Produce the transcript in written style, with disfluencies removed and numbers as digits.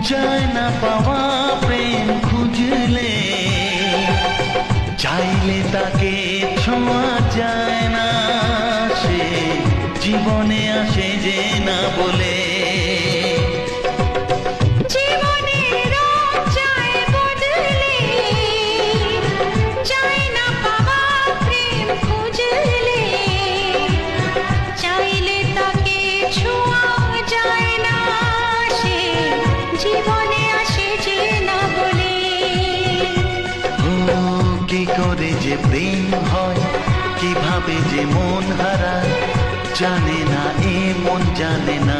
চায় না পাওয়া প্রেম খুঁজলে, চাইলে তাকে ছোঁয়া যায় না, সে জীবনে আসে যে না বলে। কি করে যে প্রেম হয়, কিভাবে যে মন হারায়, জানে না এ মন জানে না।